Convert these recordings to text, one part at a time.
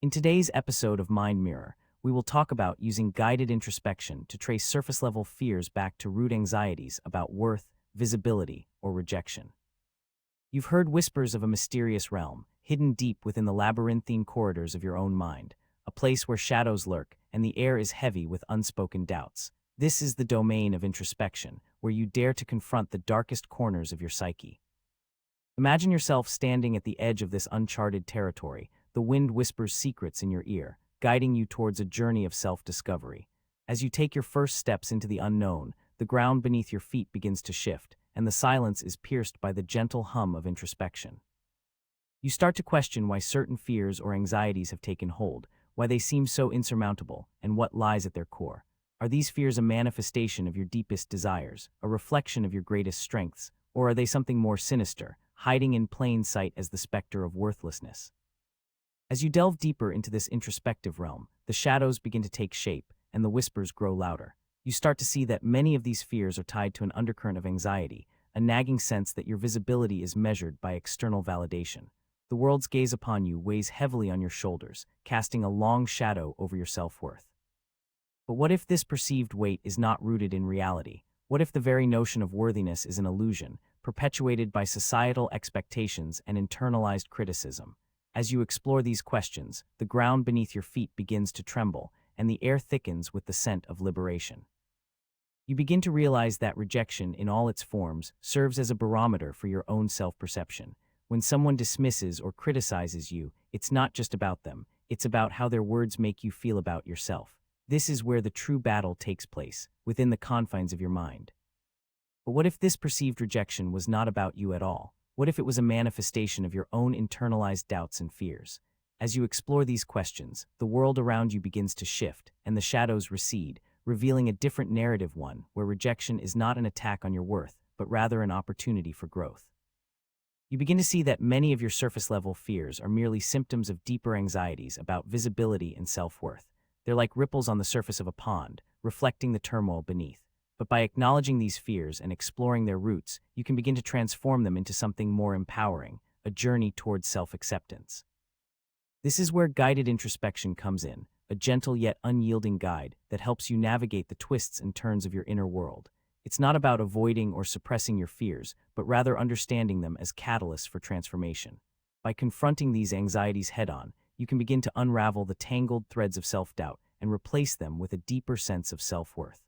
In today's episode of Mind Mirror, we will talk about using guided introspection to trace surface-level fears back to root anxieties about worth, visibility, or rejection. You've heard whispers of a mysterious realm, hidden deep within the labyrinthine corridors of your own mind, a place where shadows lurk and the air is heavy with unspoken doubts. This is the domain of introspection, where you dare to confront the darkest corners of your psyche. Imagine yourself standing at the edge of this uncharted territory. The wind whispers secrets in your ear, guiding you towards a journey of self-discovery. As you take your first steps into the unknown, the ground beneath your feet begins to shift, and the silence is pierced by the gentle hum of introspection. You start to question why certain fears or anxieties have taken hold, why they seem so insurmountable, and what lies at their core. Are these fears a manifestation of your deepest desires, a reflection of your greatest strengths, or are they something more sinister, hiding in plain sight as the specter of worthlessness? As you delve deeper into this introspective realm, the shadows begin to take shape, and the whispers grow louder. You start to see that many of these fears are tied to an undercurrent of anxiety, a nagging sense that your visibility is measured by external validation. The world's gaze upon you weighs heavily on your shoulders, casting a long shadow over your self-worth. But what if this perceived weight is not rooted in reality? What if the very notion of worthiness is an illusion, perpetuated by societal expectations and internalized criticism? As you explore these questions, the ground beneath your feet begins to tremble, and the air thickens with the scent of liberation. You begin to realize that rejection in all its forms serves as a barometer for your own self-perception. When someone dismisses or criticizes you, it's not just about them, it's about how their words make you feel about yourself. This is where the true battle takes place, within the confines of your mind. But what if this perceived rejection was not about you at all? What if it was a manifestation of your own internalized doubts and fears? As you explore these questions, the world around you begins to shift, and the shadows recede, revealing a different narrative, one where rejection is not an attack on your worth, but rather an opportunity for growth. You begin to see that many of your surface-level fears are merely symptoms of deeper anxieties about visibility and self-worth. They're like ripples on the surface of a pond, reflecting the turmoil beneath. But by acknowledging these fears and exploring their roots, you can begin to transform them into something more empowering, a journey towards self-acceptance. This is where guided introspection comes in, a gentle yet unyielding guide that helps you navigate the twists and turns of your inner world. It's not about avoiding or suppressing your fears, but rather understanding them as catalysts for transformation. By confronting these anxieties head-on, you can begin to unravel the tangled threads of self-doubt and replace them with a deeper sense of self-worth.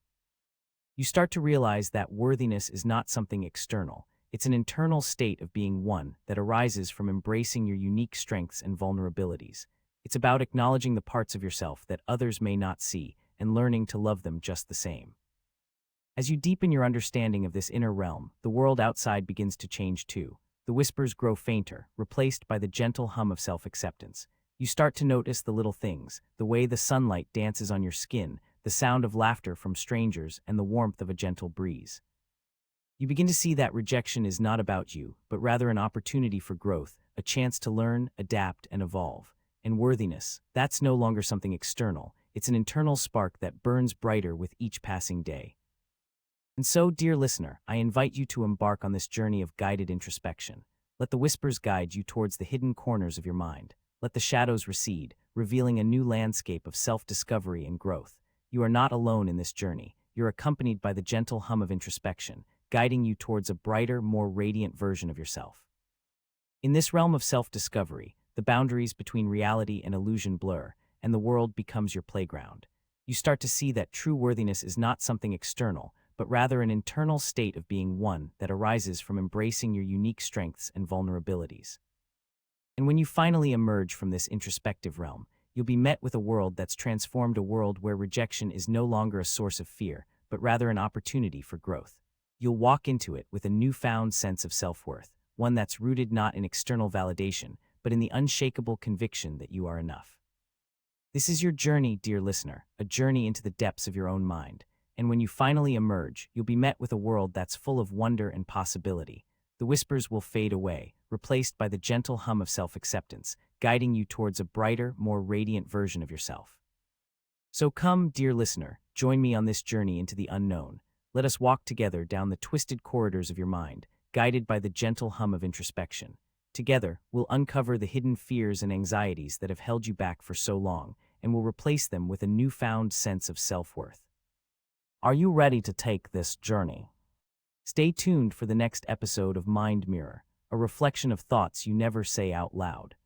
You start to realize that worthiness is not something external. It's an internal state of being one that arises from embracing your unique strengths and vulnerabilities. It's about acknowledging the parts of yourself that others may not see and learning to love them just the same. As you deepen your understanding of this inner realm, the world outside begins to change too. The whispers grow fainter, replaced by the gentle hum of self-acceptance. You start to notice the little things, the way the sunlight dances on your skin, the sound of laughter from strangers, and the warmth of a gentle breeze. You begin to see that rejection is not about you, but rather an opportunity for growth, a chance to learn, adapt, and evolve. And worthiness, that's no longer something external. It's an internal spark that burns brighter with each passing day. And so, dear listener, I invite you to embark on this journey of guided introspection. Let the whispers guide you towards the hidden corners of your mind. Let the shadows recede, revealing a new landscape of self-discovery and growth. You are not alone in this journey. You're accompanied by the gentle hum of introspection, guiding you towards a brighter, more radiant version of yourself. In this realm of self-discovery, the boundaries between reality and illusion blur, and the world becomes your playground. You start to see that true worthiness is not something external, but rather an internal state of being one that arises from embracing your unique strengths and vulnerabilities. And when you finally emerge from this introspective realm, you'll be met with a world that's transformed, a world where rejection is no longer a source of fear, but rather an opportunity for growth. You'll walk into it with a newfound sense of self-worth, one that's rooted not in external validation, but in the unshakable conviction that you are enough. This is your journey, dear listener, a journey into the depths of your own mind. And when you finally emerge, you'll be met with a world that's full of wonder and possibility. The whispers will fade away, replaced by the gentle hum of self-acceptance, guiding you towards a brighter, more radiant version of yourself. So come, dear listener, join me on this journey into the unknown. Let us walk together down the twisted corridors of your mind, guided by the gentle hum of introspection. Together, we'll uncover the hidden fears and anxieties that have held you back for so long, and will replace them with a newfound sense of self-worth. Are you ready to take this journey? Stay tuned for the next episode of Mind Mirror, a reflection of thoughts you never say out loud.